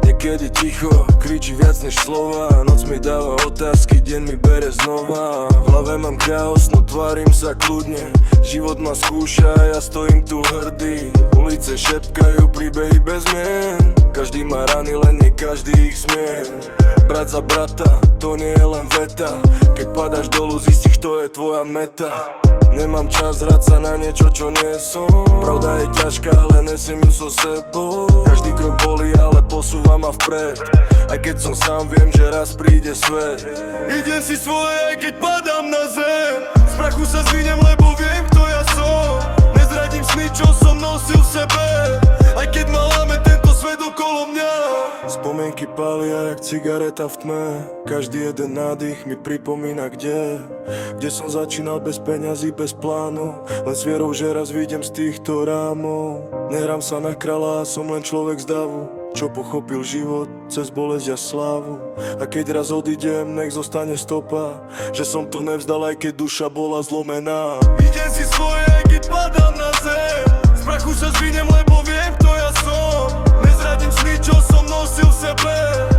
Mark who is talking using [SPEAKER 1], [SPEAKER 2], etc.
[SPEAKER 1] Niekedy ticho kričí viac než slova. Noc mi dáva otázky, deň mi bere znova. V hlave mám chaos, no tvárim sa kľudne. Život ma skúša, ja stojím tu hrdý. Ulice šepkajú príbehy bez mien. Každý má rany, len nie každý ich smie. Brat za brata, to nie je len veta. Keď padáš dolu, zistíš, to je tvoja meta. Nemám čas hrať sa na niečo, čo nie som. Pravda je ťažká, ale nesiem ju so sebou. Každý krok bolí, ale posúva ma vpred. Aj keď som sám, viem, že raz príde svet. Idem si svoje, aj keď padám na zem. Z prachu sa zvinem, lebo viem, kto ja som. Nezradím sny, čo som nosil v sebe. Aj keď ma láme tento svet okolo mňa. Spomienky pália jak cigareta v tme. Každý jeden nádych mi pripomína kde som začínal bez peňazí, bez plánu. Len s vierou, že raz vyjdem z týchto rámov. Nehrám sa na kráľa, som len človek z davu, čo pochopil život cez bolesť a slávu. A keď raz odídem, nech zostane stopa, že som to nevzdal, aj keď duša bola zlomená. Idem si svoje, aj keď padám na zem. Z prachu sa zvinem, lebo viem, kto ja som. Nezradím sny, čo som nosil v sebe.